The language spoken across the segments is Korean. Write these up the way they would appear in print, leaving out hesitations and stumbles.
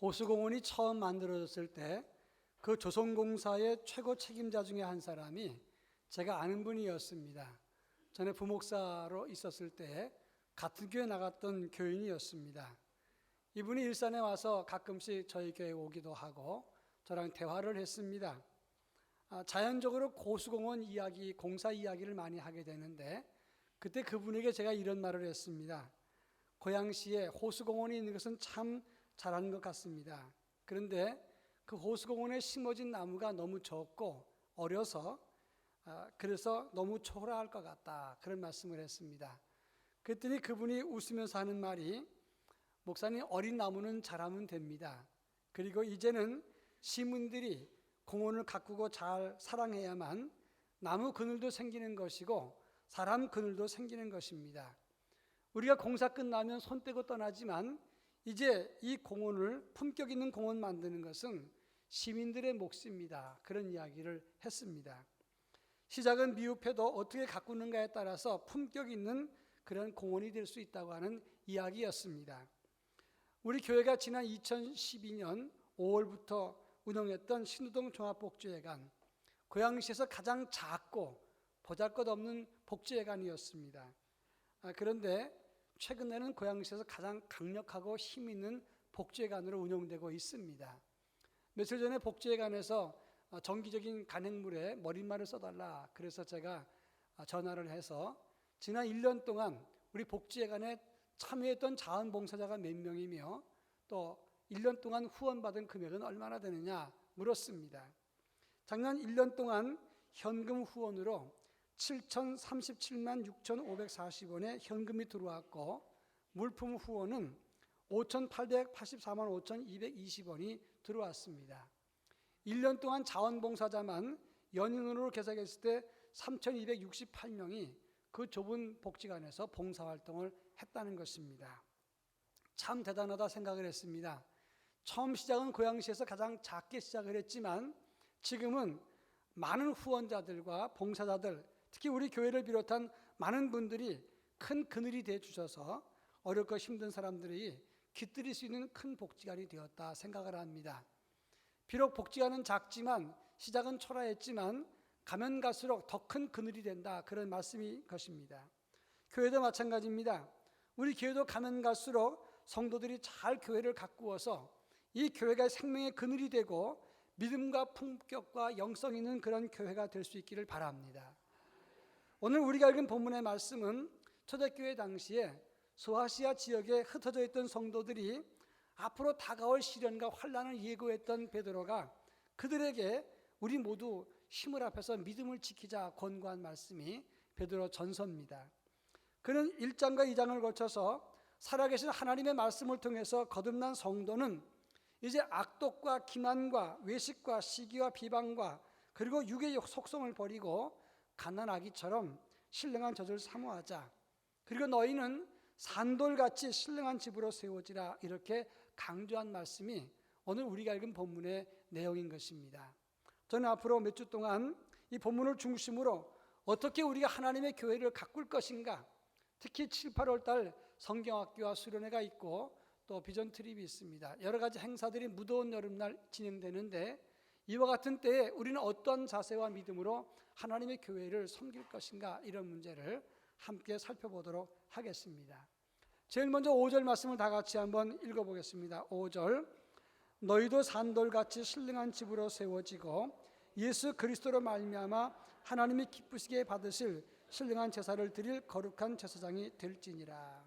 호수공원이 처음 만들어졌을 때 그 조성공사의 최고 책임자 중에 한 사람이 제가 아는 분이었습니다. 전에 부목사로 있었을 때 같은 교회 나갔던 교인이었습니다. 이분이 일산에 와서 가끔씩 저희 교회에 오기도 하고 저랑 대화를 했습니다. 자연적으로 호수공원 이야기, 공사 이야기를 많이 하게 되는데 그때 그분에게 제가 이런 말을 했습니다. 고양시에 호수공원이 있는 것은 참 잘하는 것 같습니다. 그런데 그 호수공원에 심어진 나무가 너무 적고 어려서 그래서 너무 초라할 것 같다, 그런 말씀을 했습니다. 그랬더니 그분이 웃으면서 하는 말이, 목사님, 어린 나무는 자라면 됩니다. 그리고 이제는 시민들이 공원을 가꾸고 잘 사랑해야만 나무 그늘도 생기는 것이고 사람 그늘도 생기는 것입니다. 우리가 공사 끝나면 손 떼고 떠나지만 이제 이 공원을 품격 있는 공원 만드는 것은 시민들의 몫입니다. 그런 이야기를 했습니다. 시작은 미흡해도 어떻게 가꾸는가에 따라서 품격 있는 그런 공원이 될 수 있다고 하는 이야기였습니다. 우리 교회가 지난 2012년 5월부터 운영했던 신우동 종합복지회관, 고양시에서 가장 작고 보잘것없는 복지회관이었습니다. 그런데 최근에는 고양시에서 가장 강력하고 힘 있는 복지회관으로 운영되고 있습니다. 며칠 전에 복지회관에서 정기적인 간행물에 머릿말을 써달라, 그래서 제가 전화를 해서 지난 1년 동안 우리 복지회관에 참여했던 자원봉사자가 몇 명이며 또 1년 동안 후원받은 금액은 얼마나 되느냐 물었습니다. 작년 1년 동안 현금 후원으로 7,037만 6,540원의 현금이 들어왔고 물품 후원은 5,884만 5,220원이 들어왔습니다. 1년 동안 자원봉사자만 연인으로 계산했을 때 3,268명이 그 좁은 복지관에서 봉사활동을 했다는 것입니다. 참 대단하다 생각을 했습니다. 처음 시작은 고양시에서 가장 작게 시작을 했지만 지금은 많은 후원자들과 봉사자들, 특히 우리 교회를 비롯한 많은 분들이 큰 그늘이 되어 주셔서 어렵고 힘든 사람들이 깃들일 수 있는 큰 복지관이 되었다 생각을 합니다. 비록 복지관은 작지만 시작은 초라했지만 가면 갈수록 더 큰 그늘이 된다, 그런 말씀이 것입니다. 교회도 마찬가지입니다. 우리 교회도 가면 갈수록 성도들이 잘 교회를 가꾸어서 이 교회가 생명의 그늘이 되고 믿음과 품격과 영성 있는 그런 교회가 될 수 있기를 바랍니다. 오늘 우리가 읽은 본문의 말씀은 초대교회 당시에 소아시아 지역에 흩어져 있던 성도들이 앞으로 다가올 시련과 환난을 예고했던 베드로가 그들에게 우리 모두 힘을 합해서 믿음을 지키자 권고한 말씀이 베드로 전서입니다. 그는 1장과 2장을 거쳐서 살아계신 하나님의 말씀을 통해서 거듭난 성도는 이제 악독과 기만과 외식과 시기와 비방과 그리고 육의 속성을 버리고 갓난아기처럼 신령한 젖을 사모하자. 그리고 너희는 산돌같이 신령한 집으로 세워지라, 이렇게 강조한 말씀이 오늘 우리가 읽은 본문의 내용인 것입니다. 저는 앞으로 몇 주 동안 이 본문을 중심으로 어떻게 우리가 하나님의 교회를 가꿀 것인가, 특히 7, 8월 달 성경학교와 수련회가 있고 또 비전 트립이 있습니다. 여러 가지 행사들이 무더운 여름날 진행되는데 이와 같은 때에 우리는 어떤 자세와 믿음으로 하나님의 교회를 섬길 것인가, 이런 문제를 함께 살펴보도록 하겠습니다. 제일 먼저 5절 말씀을 다 같이 한번 읽어보겠습니다. 5절, 너희도 산돌같이 신령한 집으로 세워지고 예수 그리스도로 말미암아 하나님이 기쁘시게 받으실 신령한 제사를 드릴 거룩한 제사장이 될지니라.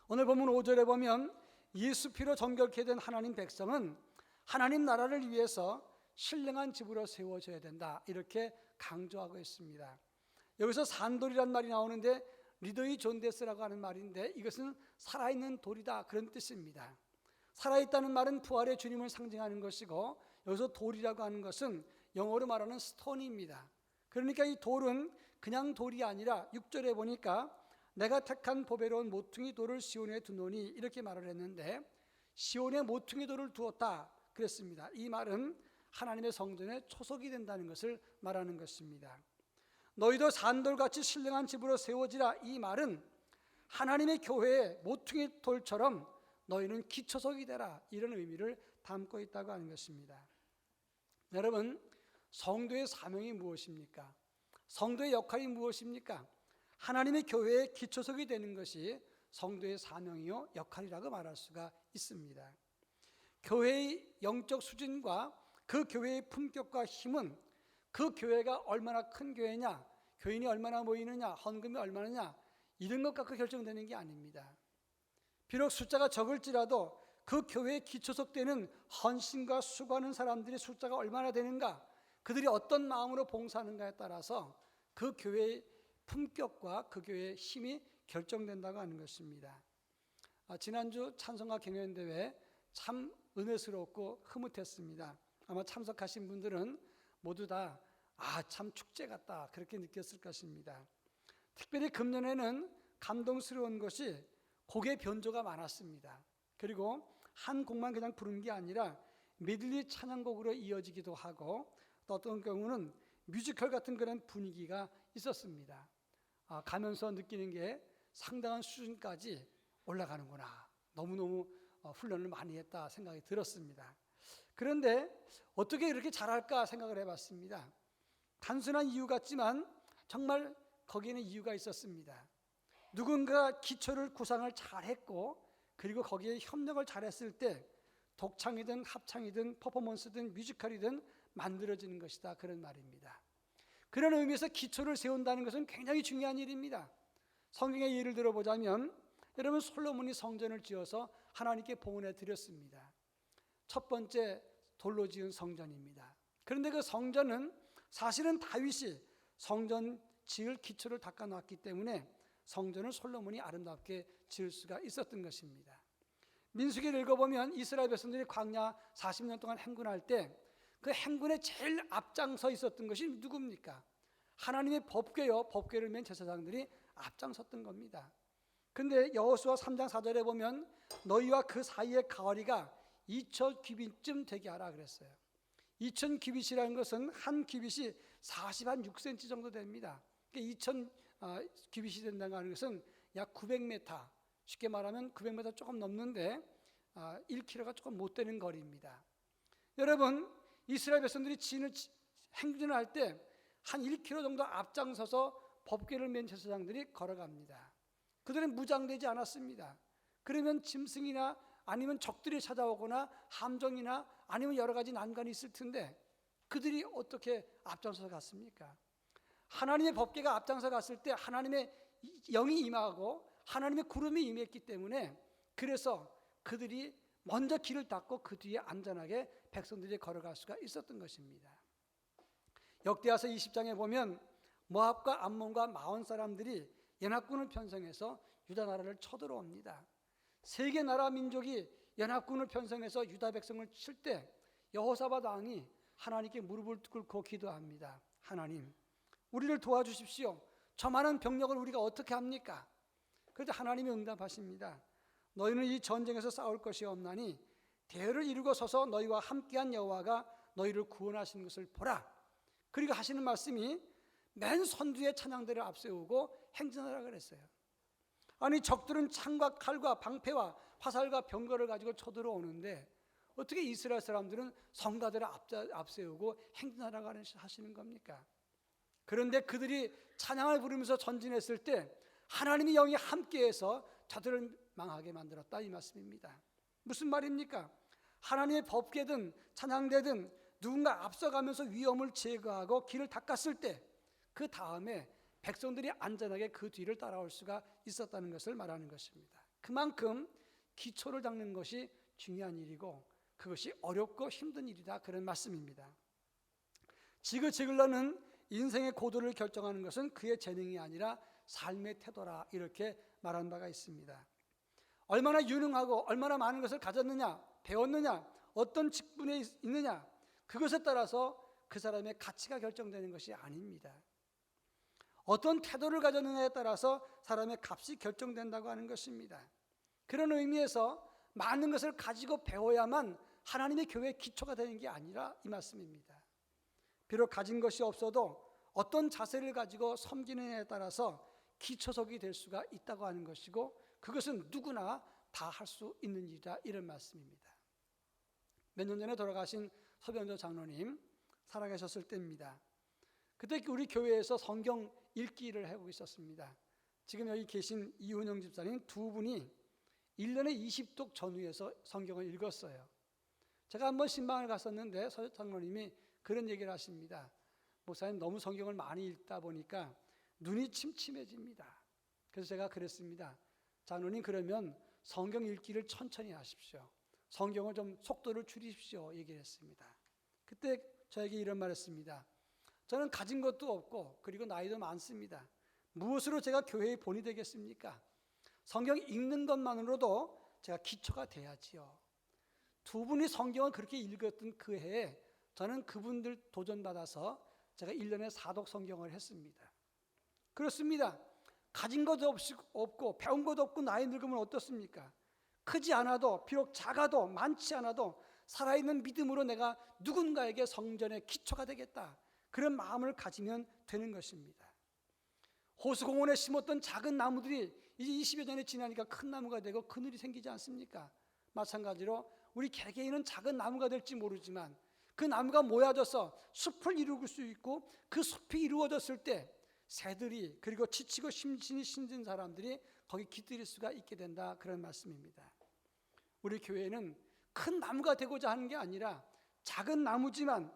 오늘 본문 5절에 보면 예수 피로 정결케 된 하나님 백성은 하나님 나라를 위해서 신령한 집으로 세워져야 된다, 이렇게 강조하고 있습니다. 여기서 산돌이란 말이 나오는데 리더이 존데스라고 하는 말인데 이것은 살아있는 돌이다, 그런 뜻입니다. 살아있다는 말은 부활의 주님을 상징하는 것이고 여기서 돌이라고 하는 것은 영어로 말하는 스톤입니다. 그러니까 이 돌은 그냥 돌이 아니라 6절에 보니까 내가 택한 보배로운 모퉁이 돌을 시온에 두노니, 이렇게 말을 했는데 시온에 모퉁이 돌을 두었다 그랬습니다. 이 말은 하나님의 성전의 초석이 된다는 것을 말하는 것입니다. 너희도 산돌같이 신령한 집으로 세워지라, 이 말은 하나님의 교회에 모퉁이 돌처럼 너희는 기초석이 되라, 이런 의미를 담고 있다고 하는 것입니다. 여러분, 성도의 사명이 무엇입니까? 성도의 역할이 무엇입니까? 하나님의 교회의 기초석이 되는 것이 성도의 사명이요 역할이라고 말할 수가 있습니다. 교회의 영적 수준과 그 교회의 품격과 힘은 그 교회가 얼마나 큰 교회냐, 교인이 얼마나 모이느냐, 헌금이 얼마느냐, 이런 것 갖고 결정되는 게 아닙니다. 비록 숫자가 적을지라도 그 교회의 기초석 되는 헌신과 수고하는 사람들의 숫자가 얼마나 되는가, 그들이 어떤 마음으로 봉사하는가에 따라서 그 교회의 품격과 그 교회의 힘이 결정된다고 하는 것입니다. 지난주 찬송가 경연대회 참 은혜스럽고 흐뭇했습니다. 아마 참석하신 분들은 모두 다 참 축제 같다 그렇게 느꼈을 것입니다. 특별히 금년에는 감동스러운 것이 곡의 변조가 많았습니다. 그리고 한 곡만 그냥 부른 게 아니라 메들리 찬양곡으로 이어지기도 하고, 또 어떤 경우는 뮤지컬 같은 그런 분위기가 있었습니다. 가면서 느끼는 게 상당한 수준까지 올라가는구나, 너무너무 훈련을 많이 했다 생각이 들었습니다. 그런데 어떻게 이렇게 잘할까 생각을 해봤습니다. 단순한 이유 같지만 정말 거기에는 이유가 있었습니다. 누군가 기초를 구상을 잘했고, 그리고 거기에 협력을 잘했을 때 독창이든 합창이든 퍼포먼스든 뮤지컬이든 만들어지는 것이다, 그런 말입니다. 그런 의미에서 기초를 세운다는 것은 굉장히 중요한 일입니다. 성경의 예를 들어보자면, 여러분, 솔로몬이 성전을 지어서 하나님께 봉헌해 드렸습니다. 첫 번째 돌로 지은 성전입니다. 그런데 그 성전은 사실은 다윗이 성전 지을 기초를 닦아놨기 때문에 성전을 솔로몬이 아름답게 지을 수가 있었던 것입니다. 민수기를 읽어보면 이스라엘 백성들이 광야 40년 동안 행군할 때 그 행군에 제일 앞장서 있었던 것이 누굽니까? 하나님의 법궤요, 법궤를 맨 제사장들이 앞장섰던 겁니다. 근데 여호수아 3장 4절에 보면 너희와 그 사이의 가거리가 2,000규빗쯤 되게 하라 그랬어요. 2,000규빗이라는 것은 한 규빗이 46cm 정도 됩니다. 2,000규빗이 된다는 것은 약 900m, 쉽게 말하면 900m 조금 넘는데 1km가 조금 못 되는 거리입니다. 여러분, 이스라엘 백성들이 행진을 할 때 한 1km 정도 앞장서서 법궤를 맨 제사장들이 걸어갑니다. 그들은 무장되지 않았습니다. 그러면 짐승이나 아니면 적들이 찾아오거나 함정이나 아니면 여러 가지 난관이 있을 텐데 그들이 어떻게 앞장서서 갔습니까? 하나님의 법궤가 앞장서 갔을 때 하나님의 영이 임하고 하나님의 구름이 임했기 때문에, 그래서 그들이 먼저 길을 닦고 그 뒤에 안전하게 백성들이 걸어갈 수가 있었던 것입니다. 역대하서 20장에 보면 모압과 암몬과 마온 사람들이 연합군을 편성해서 유다 나라를 쳐들어옵니다. 세 개 나라 민족이 연합군을 편성해서 유다 백성을 칠 때 여호사밧 왕이 하나님께 무릎을 꿇고 기도합니다. 하나님, 우리를 도와주십시오. 저 많은 병력을 우리가 어떻게 합니까? 그런데 하나님이 응답하십니다. 너희는 이 전쟁에서 싸울 것이 없나니 대열을 이루고 서서 너희와 함께한 여호와가 너희를 구원하시는 것을 보라. 그리고 하시는 말씀이 맨 선두에 찬양대를 앞세우고 행진하라 그랬어요. 아니, 적들은 창과 칼과 방패와 화살과 병거를 가지고 쳐들어오는데 어떻게 이스라엘 사람들은 성가대를 앞세우고 행진하라고 하시는 겁니까? 그런데 그들이 찬양을 부르면서 전진했을 때 하나님의 영이 함께해서 저들을 망하게 만들었다, 이 말씀입니다. 무슨 말입니까? 하나님의 법궤든 찬양대든 누군가 앞서가면서 위험을 제거하고 길을 닦았을 때 그 다음에 백성들이 안전하게 그 뒤를 따라올 수가 있었다는 것을 말하는 것입니다. 그만큼 기초를 닦는 것이 중요한 일이고 그것이 어렵고 힘든 일이다, 그런 말씀입니다. 지그재글러는 인생의 고도를 결정하는 것은 그의 재능이 아니라 삶의 태도라, 이렇게 말한 바가 있습니다. 얼마나 유능하고 얼마나 많은 것을 가졌느냐, 배웠느냐, 어떤 직분에 있느냐, 그것에 따라서 그 사람의 가치가 결정되는 것이 아닙니다. 어떤 태도를 가졌느냐에 따라서 사람의 값이 결정된다고 하는 것입니다. 그런 의미에서 많은 것을 가지고 배워야만 하나님의 교회의 기초가 되는 게 아니라 이 말씀입니다. 비록 가진 것이 없어도 어떤 자세를 가지고 섬기느냐에 따라서 기초석이 될 수가 있다고 하는 것이고, 그것은 누구나 다 할 수 있는 일이다, 이런 말씀입니다. 몇 년 전에 돌아가신 서병조 장로님 살아계셨을 때입니다. 그때 우리 교회에서 성경 읽기를 하고 있었습니다. 지금 여기 계신 이훈영 집사님 두 분이 1년에 20독 전후해서 성경을 읽었어요. 제가 한번 신방을 갔었는데 서 장로님이 그런 얘기를 하십니다. 목사님, 너무 성경을 많이 읽다 보니까 눈이 침침해집니다. 그래서 제가 그랬습니다. 장로님, 그러면 성경 읽기를 천천히 하십시오. 성경을 좀 속도를 줄이십시오, 얘기를 했습니다. 그때 저에게 이런 말 했습니다. 저는 가진 것도 없고 그리고 나이도 많습니다. 무엇으로 제가 교회의 본이 되겠습니까? 성경 읽는 것만으로도 제가 기초가 돼야지요. 두 분이 성경을 그렇게 읽었던 그 해에 저는 그분들 도전받아서 제가 1년에 4독 성경을 했습니다. 그렇습니다. 가진 것도 없고 배운 것도 없고 나이 늙으면 어떻습니까? 크지 않아도, 비록 작아도, 많지 않아도 살아있는 믿음으로 내가 누군가에게 성전의 기초가 되겠다, 그런 마음을 가지면 되는 것입니다. 호수공원에 심었던 작은 나무들이 이제 20여 년이 지나니까 큰 나무가 되고 그늘이 생기지 않습니까? 마찬가지로 우리 개개인은 작은 나무가 될지 모르지만 그 나무가 모여져서 숲을 이룰 수 있고, 그 숲이 이루어졌을 때 새들이, 그리고 지치고 심신이 힘든 사람들이 거기 깃들일 수가 있게 된다, 그런 말씀입니다. 우리 교회는 큰 나무가 되고자 하는 게 아니라 작은 나무지만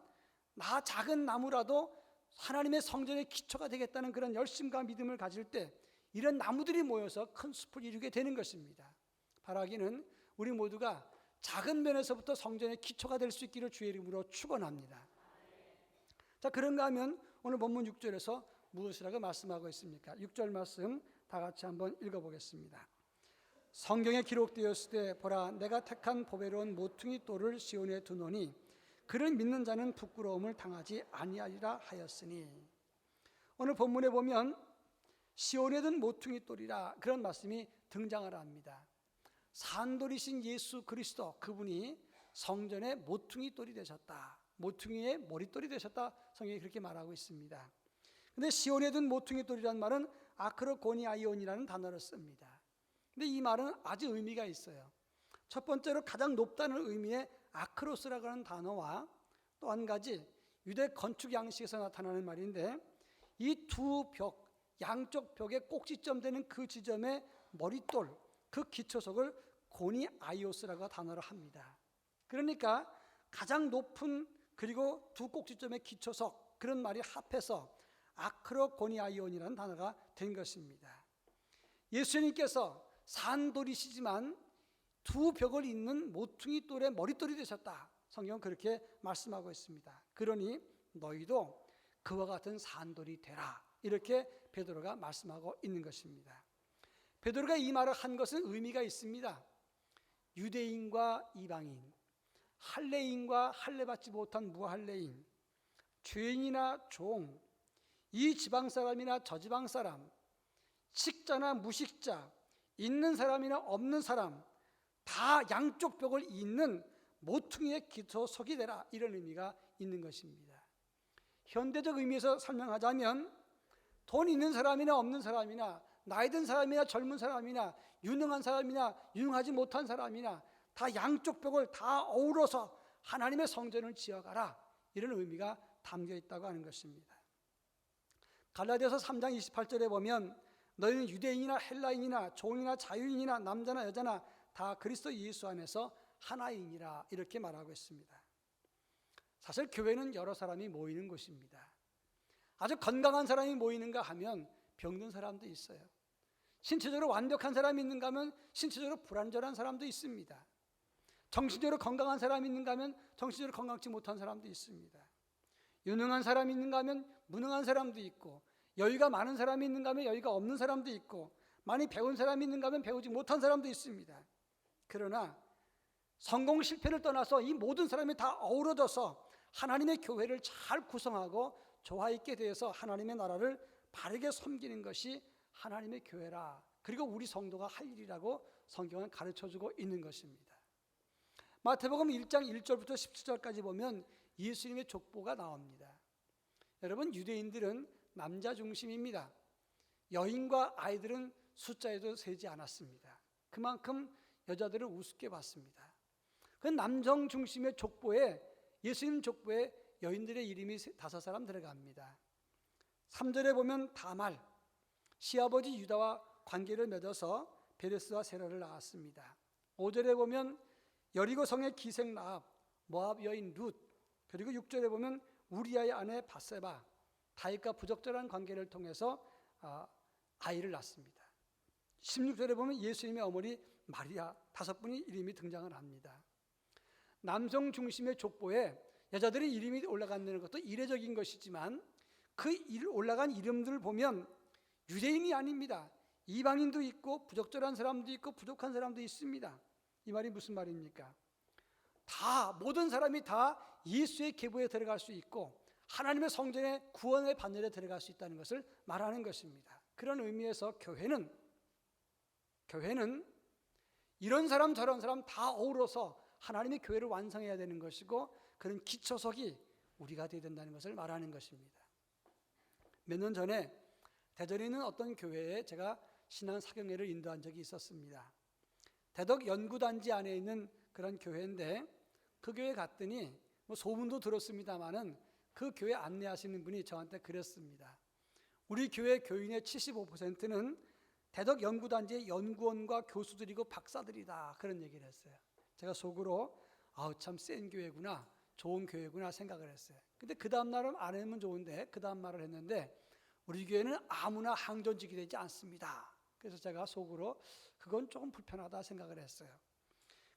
나 작은 나무라도 하나님의 성전의 기초가 되겠다는 그런 열심과 믿음을 가질 때 이런 나무들이 모여서 큰 숲을 이루게 되는 것입니다. 바라기는 우리 모두가 작은 면에서부터 성전의 기초가 될 수 있기를 주의 이름으로 축원합니다. 자, 그런가 하면 오늘 본문 6절에서 무엇이라고 말씀하고 있습니까? 6절 말씀 다 같이 한번 읽어보겠습니다. 성경에 기록되었을 때 보라, 내가 택한 보배로운 모퉁이 돌을 시온에 두노니 그를 믿는 자는 부끄러움을 당하지 아니하리라 하였으니. 오늘 본문에 보면 시온에 든 모퉁이 돌이라, 그런 말씀이 등장을 합니다. 산돌이신 예수 그리스도, 그분이 성전의 모퉁이 돌이 되셨다, 모퉁이의 머릿돌이 되셨다, 성경이 그렇게 말하고 있습니다. 근데 시온에 든 모퉁이 돌이라는 말은 아크로고니아이온이라는 단어를 씁니다. 근데 이 말은 아주 의미가 있어요. 첫 번째로 가장 높다는 의미의 아크로스라고 하는 단어와 또 한 가지 유대 건축 양식에서 나타나는 말인데, 이 두 벽, 양쪽 벽의 꼭지점 되는 그 지점의 머릿돌, 그 기초석을 고니아이오스라고 단어를 합니다. 그러니까 가장 높은, 그리고 두 꼭지점의 기초석, 그런 말이 합해서 아크로고니아이온이라는 단어가 된 것입니다. 예수님께서 산돌이시지만 두 벽을 잇는 모퉁이 돌의 머릿돌이 되셨다, 성경은 그렇게 말씀하고 있습니다. 그러니 너희도 그와 같은 산돌이 되라, 이렇게 베드로가 말씀하고 있는 것입니다. 베드로가 이 말을 한 것은 의미가 있습니다. 유대인과 이방인, 할례인과 할례받지 못한 무할례인, 죄인이나 종, 이 지방 사람이나 저 지방 사람, 식자나 무식자, 있는 사람이나 없는 사람, 다 양쪽 벽을 잇는 모퉁이의 기초석이 되라, 이런 의미가 있는 것입니다. 현대적 의미에서 설명하자면 돈 있는 사람이나 없는 사람이나 나이 든 사람이나 젊은 사람이나 유능한 사람이나 유능하지 못한 사람이나 다 양쪽 벽을 다 어우러서 하나님의 성전을 지어가라, 이런 의미가 담겨 있다고 하는 것입니다. 갈라디아서 3장 28절에 보면 너희는 유대인이나 헬라인이나 종이나 자유인이나 남자나 여자나 다 그리스도 예수 안에서 하나이니라, 이렇게 말하고 있습니다. 사실 교회는 여러 사람이 모이는 곳입니다. 아주 건강한 사람이 모이는가 하면 병든 사람도 있어요. 신체적으로 완벽한 사람이 있는가 하면 신체적으로 불완전한 사람도 있습니다. 정신적으로 건강한 사람이 있는가 하면 정신적으로 건강치 못한 사람도 있습니다. 유능한 사람이 있는가 하면 무능한 사람도 있고, 여유가 많은 사람이 있는가 하면 여유가 없는 사람도 있고, 많이 배운 사람이 있는가 하면 배우지 못한 사람도 있습니다. 그러나 성공 실패를 떠나서 이 모든 사람이 다 어우러져서 하나님의 교회를 잘 구성하고 조화 있게 되어서 하나님의 나라를 바르게 섬기는 것이 하나님의 교회라, 그리고 우리 성도가 할 일이라고 성경은 가르쳐주고 있는 것입니다. 마태복음 1장 1절부터 17절까지 보면 예수님의 족보가 나옵니다. 여러분, 유대인들은 남자 중심입니다. 여인과 아이들은 숫자에도 세지 않았습니다. 그만큼 여자들을 우습게 봤습니다. 그 남성 중심의 족보에, 예수님 족보에 여인들의 이름이 5사람 들어갑니다. 3절에 보면 다말, 시아버지 유다와 관계를 맺어서 베레스와 세라를 낳았습니다. 5절에 보면 여리고 성의 기생 라합, 모압 여인 룻, 그리고 6절에 보면 우리아의 아내 바세바, 다윗과 부적절한 관계를 통해서 아이를 낳습니다. 16절에 보면 예수님의 어머니 마리아, 5분이 이름이 등장을 합니다. 남성 중심의 족보에 여자들의 이름이 올라간다는 것도 이례적인 것이지만 그 올라간 이름들을 보면 유대인이 아닙니다. 이방인도 있고 부적절한 사람도 있고 부족한 사람도 있습니다. 이 말이 무슨 말입니까? 모든 사람이 다 예수의 계보에 들어갈 수 있고 하나님의 성전의 구원의 반열에 들어갈 수 있다는 것을 말하는 것입니다. 그런 의미에서 교회는 이런 사람 저런 사람 다 어우러서 하나님의 교회를 완성해야 되는 것이고 그런 기초석이 우리가 되어야 된다는 것을 말하는 것입니다. 몇 년 전에 대전에 있는 어떤 교회에 제가 신앙 사경회를 인도한 적이 있었습니다. 대덕 연구단지 안에 있는 그런 교회인데 그 교회 갔더니 소문도 들었습니다마는 그 교회 안내하시는 분이 저한테 그랬습니다. 우리 교회 교인의 75%는 대덕 연구단지의 연구원과 교수들이고 박사들이다, 그런 얘기를 했어요. 제가 속으로 참 센 교회구나, 좋은 교회구나 생각을 했어요. 근데 그 다음 날은 안 하면 좋은데 그 다음 말을 했는데 우리 교회는 아무나 항전직이 되지 않습니다. 그래서 제가 속으로 그건 조금 불편하다 생각을 했어요.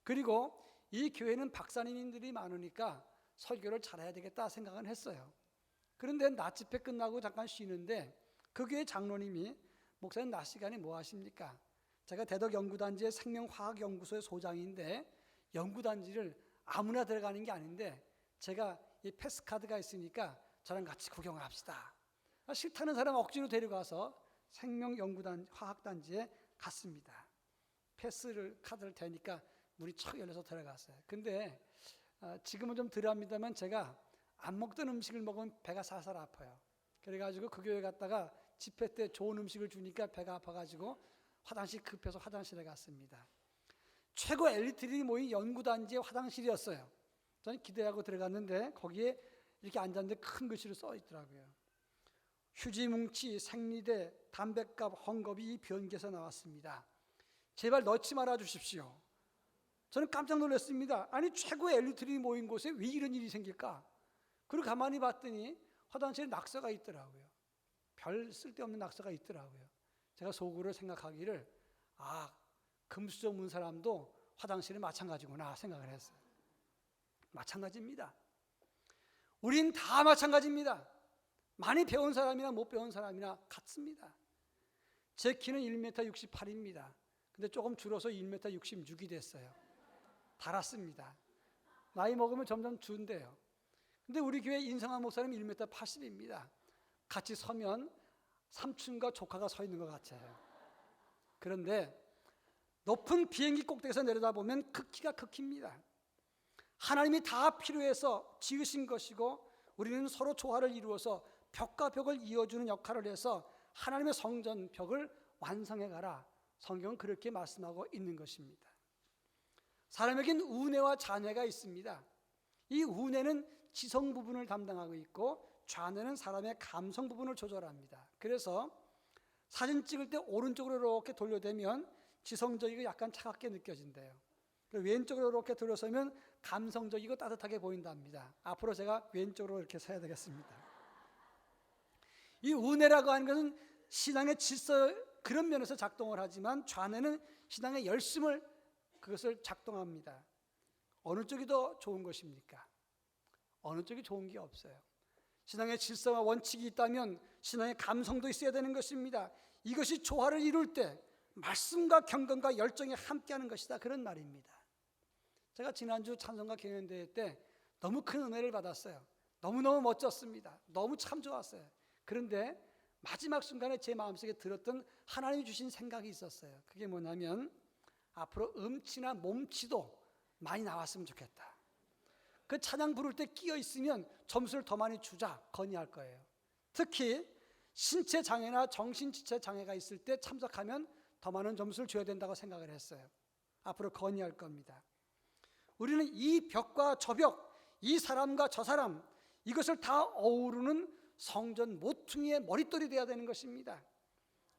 그리고 이 교회는 박사님들이 많으니까 설교를 잘해야 되겠다 생각은 했어요. 그런데 낮 집회 끝나고 잠깐 쉬는데 그 교회 장로님이 목사님 낮 시간에 뭐 하십니까? 제가 대덕연구단지의 생명화학연구소의 소장인데 연구단지를 아무나 들어가는 게 아닌데 제가 이 패스카드가 있으니까 저랑 같이 구경을 합시다. 싫다는 사람 억지로 데려가서 생명연구화학단지에 갔습니다. 카드를 대니까 문이 척 열려서 들어갔어요. 근데 지금은 좀 덜합니다만 제가 안 먹던 음식을 먹으면 배가 살살 아파요. 그래가지고 그 교회 갔다가 집회 때 좋은 음식을 주니까 배가 아파가지고 급해서 화장실에 갔습니다. 최고 엘리트들이 모인 연구단지의 화장실이었어요. 저는 기대하고 들어갔는데 거기에 이렇게 앉았는데 큰 글씨로 써 있더라고요. 휴지뭉치, 생리대, 담뱃값, 헝겊이 이 변기에서 나왔습니다. 제발 넣지 말아 주십시오. 저는 깜짝 놀랐습니다. 아니 최고의 엘리트들이 모인 곳에 왜 이런 일이 생길까? 그리고 가만히 봤더니 화장실에 낙서가 있더라고요. 별 쓸데없는 낙서가 있더라고요. 제가 속으로 생각하기를 금수저 문 사람도 화장실이 마찬가지구나 생각을 했어요. 마찬가지입니다. 우린 다 마찬가지입니다. 많이 배운 사람이나 못 배운 사람이나 같습니다. 제 키는 1m 68입니다. 근데 조금 줄어서 1m 66이 됐어요. 달았습니다. 나이 먹으면 점점 준대요. 근데 우리 교회 인성한 목사님 1m 80입니다. 같이 서면 삼촌과 조카가 서 있는 것 같아요. 그런데 높은 비행기 꼭대기에서 내려다보면 그 키가 그 키입니다. 하나님이 다 필요해서 지으신 것이고 우리는 서로 조화를 이루어서 벽과 벽을 이어주는 역할을 해서 하나님의 성전 벽을 완성해 가라. 성경은 그렇게 말씀하고 있는 것입니다. 사람에겐 우뇌와 좌뇌가 있습니다. 이 우뇌는 지성 부분을 담당하고 있고 좌뇌는 사람의 감성 부분을 조절합니다. 그래서 사진 찍을 때 오른쪽으로 이렇게 돌려대면 지성적이고 약간 차갑게 느껴진대요. 왼쪽으로 이렇게 돌려서면 감성적이고 따뜻하게 보인답니다. 앞으로 제가 왼쪽으로 이렇게 서야 되겠습니다. 이 우뇌라고 하는 것은 신앙의 질서 그런 면에서 작동을 하지만 좌뇌는 신앙의 열심을 그것을 작동합니다. 어느 쪽이 더 좋은 것입니까? 어느 쪽이 좋은 게 없어요. 신앙의 질서와 원칙이 있다면 신앙의 감성도 있어야 되는 것입니다. 이것이 조화를 이룰 때 말씀과 경건과 열정이 함께하는 것이다, 그런 말입니다. 제가 지난주 찬송가 경연대회 때 너무 큰 은혜를 받았어요. 너무너무 멋졌습니다. 너무 참 좋았어요. 그런데 마지막 순간에 제 마음속에 들었던 하나님이 주신 생각이 있었어요. 그게 뭐냐면 앞으로 음치나 몸치도 많이 나왔으면 좋겠다. 그 찬양 부를 때 끼어 있으면 점수를 더 많이 주자 건의할 거예요. 특히 신체 장애나 정신지체 장애가 있을 때 참석하면 더 많은 점수를 줘야 된다고 생각을 했어요. 앞으로 건의할 겁니다. 우리는 이 벽과 저 벽, 이 사람과 저 사람, 이것을 다 어우르는 성전 모퉁이의 머릿돌이 되어야 되는 것입니다.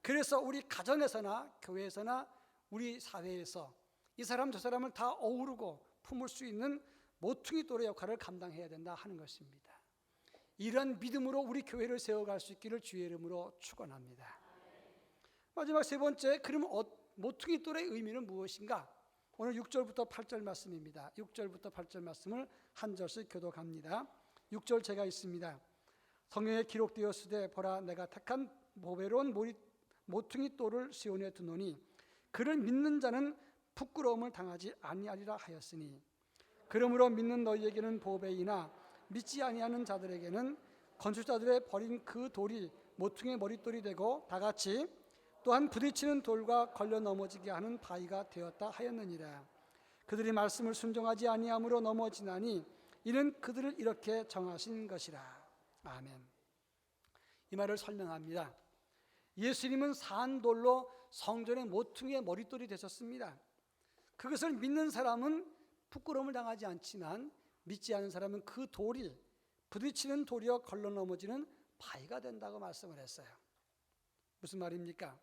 그래서 우리 가정에서나 교회에서나 우리 사회에서 이 사람 저 사람을 다 어우르고 품을 수 있는 모퉁이돌의 역할을 감당해야 된다 하는 것입니다. 이런 믿음으로 우리 교회를 세워갈 수 있기를 주의 이름으로 축원합니다. 마지막 세 번째, 그럼 모퉁이돌의 의미는 무엇인가? 오늘 6절부터 8절 말씀입니다. 6절부터 8절 말씀을 한 절씩 교독합니다. 6절 제가 있습니다. 성경에 기록되었으되 보라 내가 택한 보배로운 모퉁이돌을 시온에 두노니 그를 믿는 자는 부끄러움을 당하지 아니하리라 하였으니 그러므로 믿는 너희에게는 보배이나 믿지 아니하는 자들에게는 건축자들의 버린 그 돌이 모퉁이의 머릿돌이 되고 다같이 또한 부딪히는 돌과 걸려 넘어지게 하는 바위가 되었다 하였느니라. 그들이 말씀을 순종하지 아니함으로 넘어지나니 이는 그들을 이렇게 정하신 것이라. 아멘. 이 말을 설명합니다. 예수님은 산돌로 성전의 모퉁이의 머릿돌이 되셨습니다. 그것을 믿는 사람은 부끄러움을 당하지 않지만 믿지 않은 사람은 그 돌이 부딪히는 돌이여 걸러 넘어지는 바위가 된다고 말씀을 했어요. 무슨 말입니까?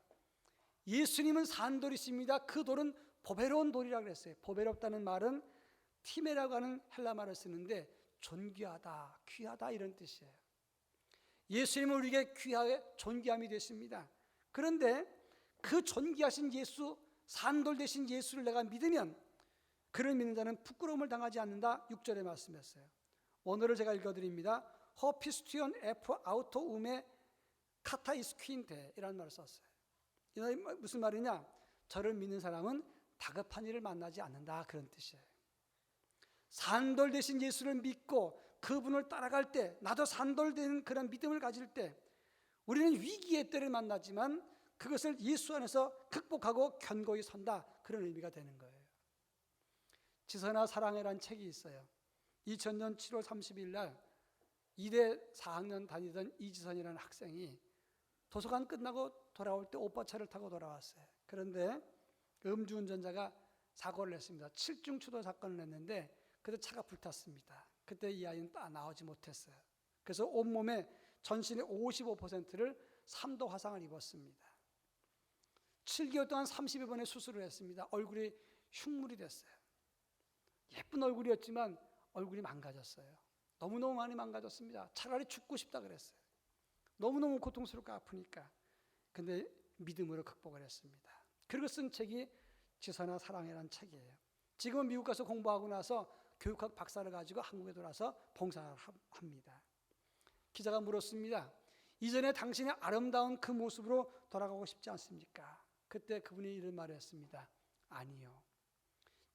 예수님은 산돌이십니다. 그 돌은 보배로운 돌이라고 그랬어요. 보배롭다는 말은 티메라고 하는 헬라 말을 쓰는데 존귀하다, 귀하다 이런 뜻이에요. 예수님은 우리에게 귀하게 존귀함이 됐습니다. 그런데 그 존귀하신 예수, 산돌 되신 예수를 내가 믿으면 그를 믿는 자는 부끄러움을 당하지 않는다. 6절에 말씀했어요. 오늘을 제가 읽어드립니다. 허피스티온 에프 아우토 우메 카타이스 퀸테 이라는 말을 썼어요. 이 말이 무슨 말이냐? 저를 믿는 사람은 다급한 일을 만나지 않는다 그런 뜻이에요. 산돌 되신 예수를 믿고 그분을 따라갈 때, 나도 산돌된 그런 믿음을 가질 때 우리는 위기의 때를 만나지만 그것을 예수 안에서 극복하고 견고히 선다 그런 의미가 되는 거예요. 지선아 사랑해란 책이 있어요. 2000년 7월 30일 날 2대 4학년 다니던 이지선이라는 학생이 도서관 끝나고 돌아올 때 오빠 차를 타고 돌아왔어요. 그런데 음주운전자가 사고를 냈습니다. 7중 추돌 사건을 냈는데 그때 차가 불탔습니다. 그때 이 아이는 나오지 못했어요. 그래서 온몸에 전신의 55%를 3도 화상을 입었습니다. 7개월 동안 30여 번의 수술을 했습니다. 얼굴이 흉물이 됐어요. 예쁜 얼굴이었지만 얼굴이 망가졌어요. 너무너무 많이 망가졌습니다. 차라리 죽고 싶다 그랬어요. 너무너무 고통스럽고 아프니까. 근데 믿음으로 극복을 했습니다. 그리고 쓴 책이 지선아 사랑해라는 책이에요. 지금은 미국 가서 공부하고 나서 교육학 박사를 가지고 한국에 돌아서 봉사를 합니다. 기자가 물었습니다. 이전에 당신의 아름다운 그 모습으로 돌아가고 싶지 않습니까? 그때 그분이 이런 말을 했습니다. 아니요.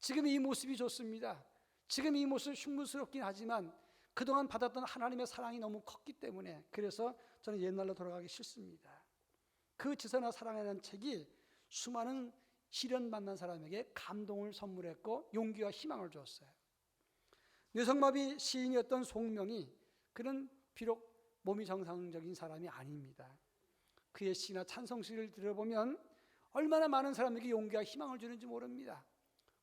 지금 이 모습이 좋습니다. 지금 이 모습 흉물스럽긴 하지만 그동안 받았던 하나님의 사랑이 너무 컸기 때문에 그래서 저는 옛날로 돌아가기 싫습니다. 그 지선아 사랑이라는 책이 수많은 시련 만난 사람에게 감동을 선물했고 용기와 희망을 주었어요. 뇌성마비 시인이었던 송명이 그는 비록 몸이 정상적인 사람이 아닙니다. 그의 시나 찬송시를 들어보면 얼마나 많은 사람에게 용기와 희망을 주는지 모릅니다.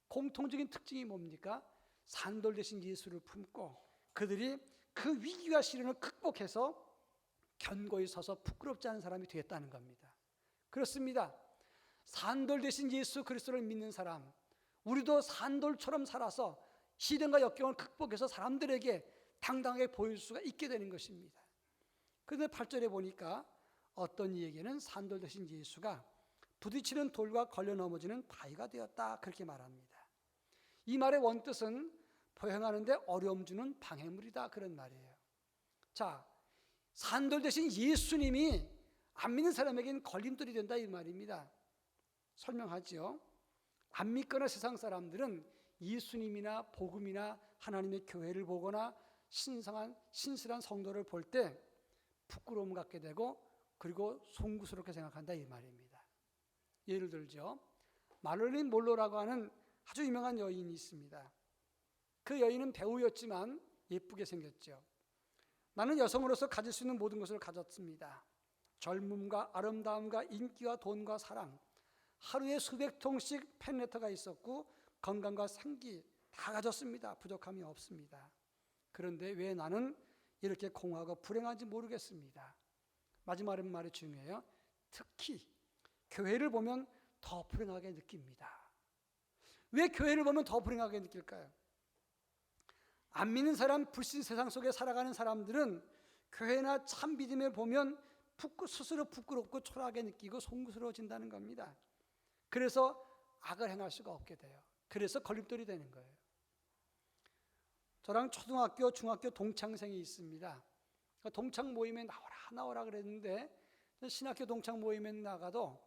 공통적인 특징이 뭡니까? 산돌 대신 예수를 품고 그들이 그 위기와 시련을 극복해서 견고히 서서 부끄럽지 않은 사람이 되었다는 겁니다. 그렇습니다. 산돌 대신 예수 그리스도를 믿는 사람, 우리도 산돌처럼 살아서 시련과 역경을 극복해서 사람들에게 당당하게 보일 수가 있게 되는 것입니다. 그런데 8절에 보니까 어떤 이에게는 산돌 대신 예수가 부딪히는 돌과 걸려 넘어지는 바위가 되었다 그렇게 말합니다. 이 말의 원뜻은 포행하는데 어려움 주는 방해물이다 그런 말이에요. 자, 산돌 대신 예수님이 안 믿는 사람에게는 걸림돌이 된다 이 말입니다. 설명하지요. 안 믿거나 세상 사람들은 예수님이나 복음이나 하나님의 교회를 보거나 신실한 성도를 볼 때 부끄러움 갖게 되고 그리고 송구스럽게 생각한다 이 말입니다. 예를 들죠. 마를린 몰로라고 하는 아주 유명한 여인이 있습니다. 그 여인은 배우였지만 예쁘게 생겼죠. 나는 여성으로서 가질 수 있는 모든 것을 가졌습니다. 젊음과 아름다움과 인기와 돈과 사랑, 하루에 수백 통씩 펜레터가 있었고 건강과 생기 다 가졌습니다. 부족함이 없습니다. 그런데 왜 나는 이렇게 공허하고 불행한지 모르겠습니다. 마지막 말이 중요해요. 특히 교회를 보면 더 불행하게 느낍니다. 왜 교회를 보면 더 불행하게 느낄까요? 안 믿는 사람, 불신 세상 속에 살아가는 사람들은 교회나 참 믿음을 보면 스스로 부끄럽고 초라하게 느끼고 송구스러워진다는 겁니다. 그래서 악을 행할 수가 없게 돼요. 그래서 걸림돌이 되는 거예요. 저랑 초등학교, 중학교 동창생이 있습니다. 동창 모임에 나오라 그랬는데 신학교 동창 모임에 나가도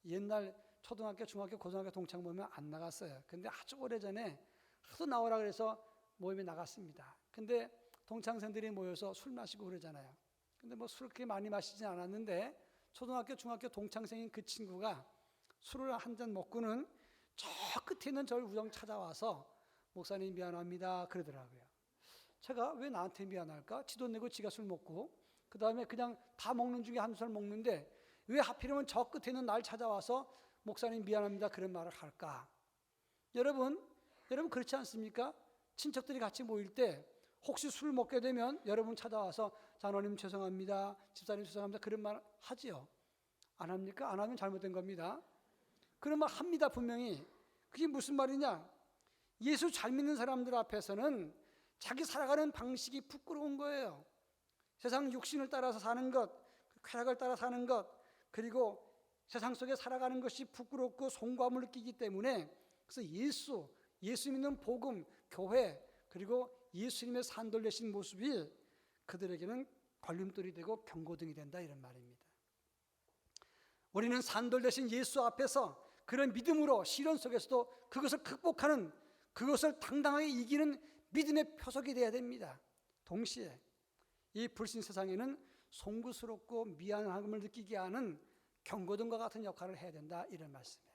옛날 초등학교, 중학교, 고등학교 동창 모임에 안 나갔어요. 근데 아주 오래전에 하도 나오라 그래서 모임에 나갔습니다. 근데 동창생들이 모여서 술 마시고 그러잖아요. 근데 뭐 술 그렇게 많이 마시진 않았는데 초등학교, 중학교 동창생인 그 친구가 술을 한 잔 먹고는 저 끝에 있는 저를 우정 찾아와서 목사님 미안합니다 그러더라고요. 제가 왜 나한테 미안할까? 지도 내고 지가 술 먹고 그 다음에 그냥 다 먹는 중에 한두 살 먹는데 왜 하필이면 저 끝에 있는 날 찾아와서 목사님 미안합니다 그런 말을 할까? 여러분 그렇지 않습니까? 친척들이 같이 모일 때 혹시 술 먹게 되면 여러분 찾아와서 장로님 죄송합니다, 집사님 죄송합니다 그런 말 하지요? 안 합니까? 안 하면 잘못된 겁니다. 그런 말 합니다 분명히. 그게 무슨 말이냐? 예수 잘 믿는 사람들 앞에서는 자기 살아가는 방식이 부끄러운 거예요. 세상 육신을 따라서 사는 것, 쾌락을 따라 사는 것, 그리고 세상 속에 살아가는 것이 부끄럽고 송구함을 느끼기 때문에 그래서 예수 믿는 복음, 교회, 그리고 예수님의 산돌되신 모습이 그들에게는 걸림돌이 되고 경고등이 된다 이런 말입니다. 우리는 산돌되신 예수 앞에서 그런 믿음으로 시련 속에서도 그것을 극복하는, 그것을 당당하게 이기는 믿음의 표적이 되어야 됩니다. 동시에 이 불신 세상에는 송구스럽고 미안함을 느끼게 하는 경고등과 같은 역할을 해야 된다 이런 말씀이에요.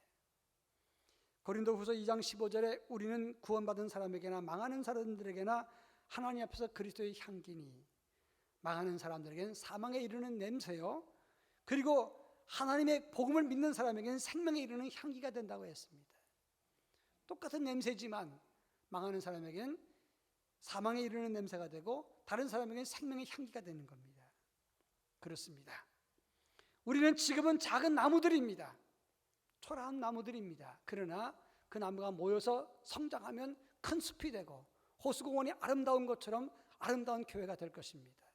고린도후서 2장 15절에 우리는 구원받은 사람에게나 망하는 사람들에게나 하나님 앞에서 그리스도의 향기니 망하는 사람들에게는 사망에 이르는 냄새요, 그리고 하나님의 복음을 믿는 사람에게는 생명에 이르는 향기가 된다고 했습니다. 똑같은 냄새지만 망하는 사람에게는 사망에 이르는 냄새가 되고 다른 사람에게는 생명의 향기가 되는 겁니다. 그렇습니다. 우리는 지금은 작은 나무들입니다. 초라한 나무들입니다. 그러나 그 나무가 모여서 성장하면 큰 숲이 되고 호수공원이 아름다운 것처럼 아름다운 교회가 될 것입니다.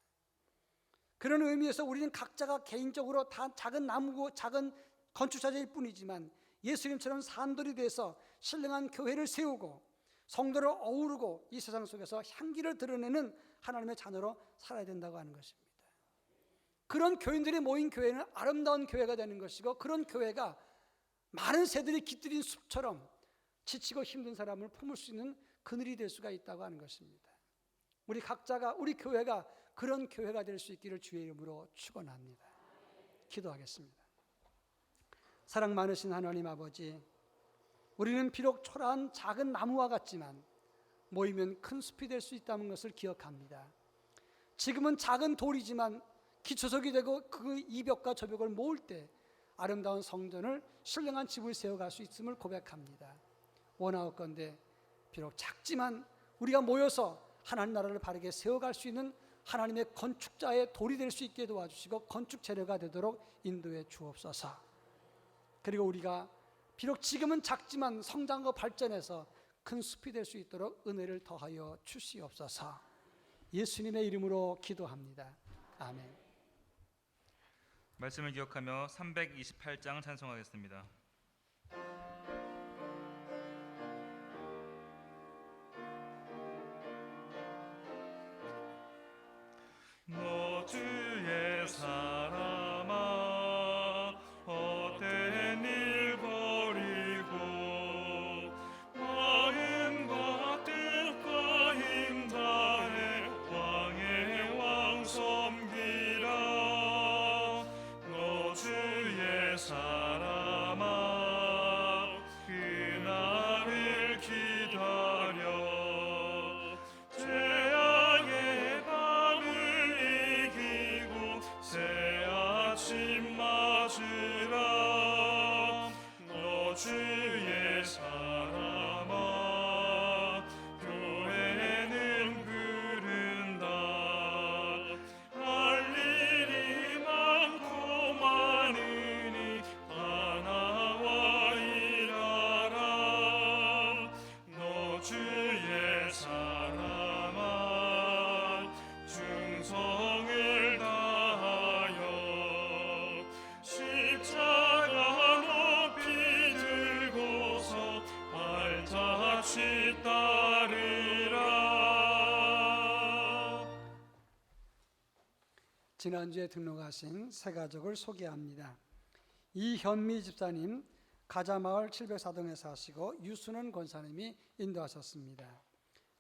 그런 의미에서 우리는 각자가 개인적으로 다 작은 나무고 작은 건축자재일 뿐이지만 예수님처럼 산돌이 돼서 신령한 교회를 세우고 성도를 어우르고 이 세상 속에서 향기를 드러내는 하나님의 자녀로 살아야 된다고 하는 것입니다. 그런 교인들이 모인 교회는 아름다운 교회가 되는 것이고, 그런 교회가 많은 새들이 깃들인 숲처럼 지치고 힘든 사람을 품을 수 있는 그늘이 될 수가 있다고 하는 것입니다. 우리 각자가, 우리 교회가 그런 교회가 될 수 있기를 주의 이름으로 축원합니다. 기도하겠습니다. 사랑 많으신 하나님 아버지, 우리는 비록 초라한 작은 나무와 같지만 모이면 큰 숲이 될 수 있다는 것을 기억합니다. 지금은 작은 돌이지만 기초석이 되고 그 이 벽과 저 벽을 모을 때 아름다운 성전을, 신령한 집을 세워갈 수 있음을 고백합니다. 원하옵건대 비록 작지만 우리가 모여서 하나님 나라를 바르게 세워갈 수 있는 하나님의 건축자의 돌이 될 수 있게 도와주시고 건축 재료가 되도록 인도해 주옵소서. 그리고 우리가 비록 지금은 작지만 성장과 발전해서 큰 숲이 될 수 있도록 은혜를 더하여 주시옵소서. 예수님의 이름으로 기도합니다. 아멘. 말씀을 기억하며 328장 찬송하겠습니다. 너 주의 사람아 헛된 일 버리고 마음과 뜻과 힘 다해 왕의 왕 섬기라. 너 주의 사람아 따르라. 지난주에 등록하신 새 가족을 소개합니다. 이현미 집사님 가자마을 704동에 사시고 유순원 권사님이 인도하셨습니다.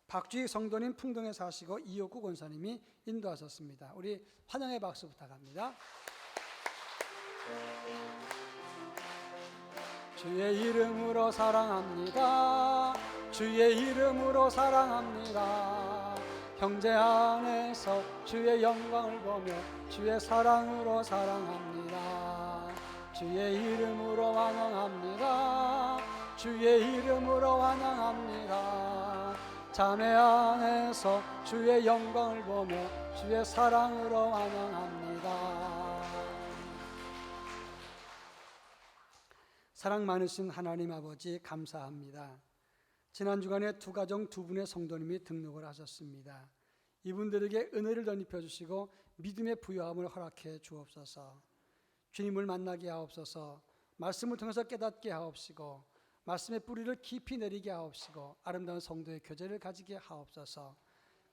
박주익 성도님 풍동에 사시고 이옥구 권사님이 인도하셨습니다. 우리 환영의 박수 부탁합니다. 주의 이름으로 사랑합니다. 주의 이름으로 사랑합니다. 형제 안에서 주의 영광을 보며 주의 사랑으로 사랑합니다. 주의 이름으로 환영합니다. 주의 이름으로 환영합니다. 자매 안에서 주의 영광을 보며 주의 사랑으로 환영합니다. 사랑 많으신 하나님 아버지 감사합니다. 지난 주간에 두 가정 두 분의 성도님이 등록을 하셨습니다. 이분들에게 은혜를 덧입혀 주시고 믿음의 부요함을 허락해 주옵소서. 주님을 만나게 하옵소서. 말씀을 통해서 깨닫게 하옵시고 말씀의 뿌리를 깊이 내리게 하옵시고 아름다운 성도의 교제를 가지게 하옵소서.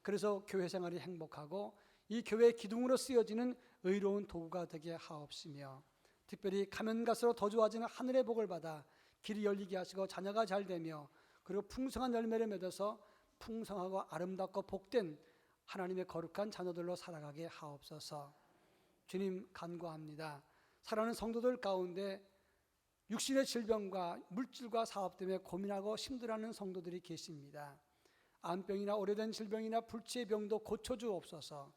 그래서 교회 생활이 행복하고 이 교회의 기둥으로 쓰여지는 의로운 도구가 되게 하옵시며 특별히 가면 갈수록 더 좋아지는 하늘의 복을 받아 길이 열리게 하시고 자녀가 잘 되며 그리고 풍성한 열매를 맺어서 풍성하고 아름답고 복된 하나님의 거룩한 자녀들로 살아가게 하옵소서. 주님 간구합니다. 사랑하는 성도들 가운데 육신의 질병과 물질과 사업 때문에 고민하고 힘들어하는 성도들이 계십니다. 암병이나 오래된 질병이나 불치의 병도 고쳐주옵소서.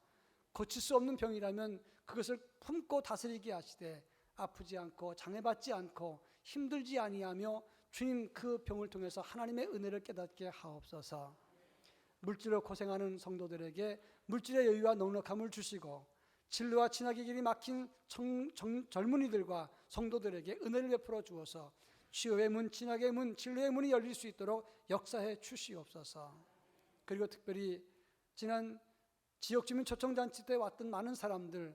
고칠 수 없는 병이라면 그것을 품고 다스리게 하시되 아프지 않고 장애받지 않고 힘들지 아니하며 주님 그 병을 통해서 하나님의 은혜를 깨닫게 하옵소서. 물질로 고생하는 성도들에게 물질의 여유와 넉넉함을 주시고 진로와 친학의 길이 막힌 젊은이들과 성도들에게 은혜를 베풀어 주어서 치유의 문, 친학의 문, 진로의 문이 열릴 수 있도록 역사해 주시옵소서. 그리고 특별히 지난 지역주민 초청잔치 때 왔던 많은 사람들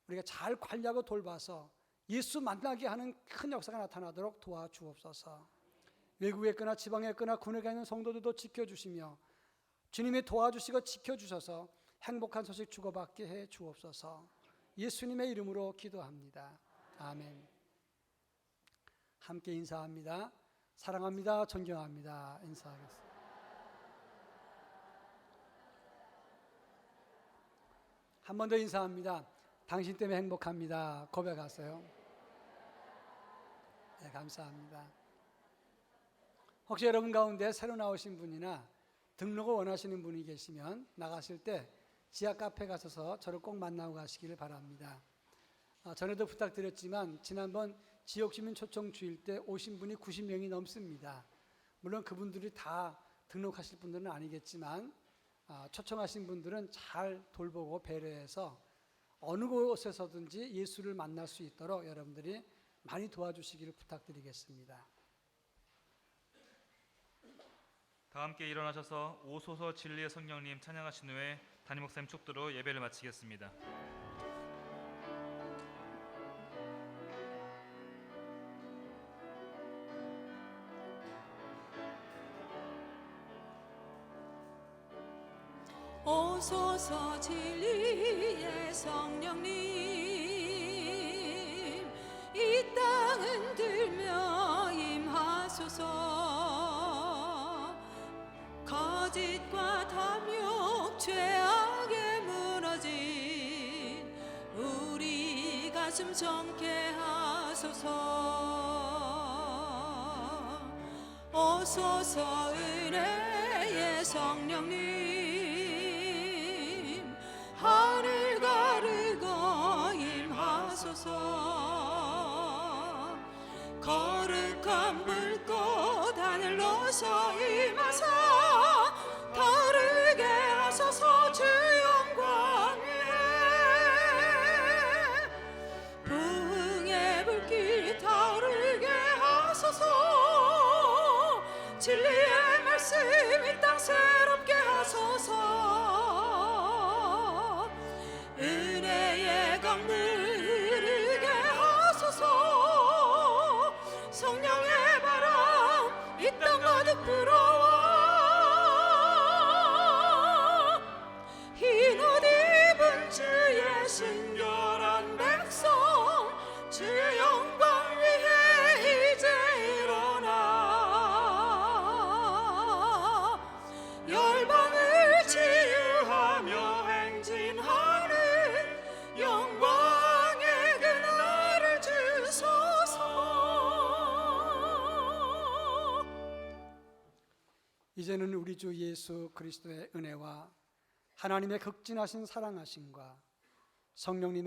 우리가 잘 관리하고 돌봐서 예수 만나게 하는 큰 역사가 나타나도록 도와주옵소서. 외국에 있거나 지방에 있거나 군에 가 있는 성도들도 지켜주시며 주님이 도와주시고 지켜주셔서 행복한 소식 주고받게 해 주옵소서. 예수님의 이름으로 기도합니다. 아멘. 함께 인사합니다. 사랑합니다. 존경합니다. 인사하겠습니다. 한 번 더 인사합니다. 당신 때문에 행복합니다. 고백하세요. 네, 감사합니다. 혹시 여러분 가운데 새로 나오신 분이나 등록을 원하시는 분이 계시면 나가실 때 지하 카페 가셔서 저를 꼭 만나고 가시기를 바랍니다. 전에도 부탁드렸지만 지난번 지역주민 초청 주일 때 오신 분이 90명이 넘습니다. 물론 그분들이 다 등록하실 분들은 아니겠지만 초청하신 분들은 잘 돌보고 배려해서 어느 곳에서든지 예수를 만날 수 있도록 여러분들이 많이 도와주시기를 부탁드리겠습니다. 다 함께 일어나셔서 오소서 진리의 성령님 찬양하신 후에 담임 목사님 축도로 예배를 마치겠습니다. 오소서 진리의 성령님 이 땅 흔들며 임하소서. 거짓과 탐욕 죄악에 무너진 우리 가슴 젊게 하소서. 오소서 은혜의 성령님 하늘 가르고 임하소서. 거룩한 불꽃 하늘로서 임하사 다르게 하소서. 주 영광 위에 부흥의 불길 타오르게 하소서. 진리의 말씀 이 땅 새롭게 하소서. 은혜의 강물 흐르게 하소서. 성령의 바람 이 땅 가득 불어와 이제는 우리 주 예수 그리스도의 은혜와 하나님의 극진하신 사랑하심과 성령님의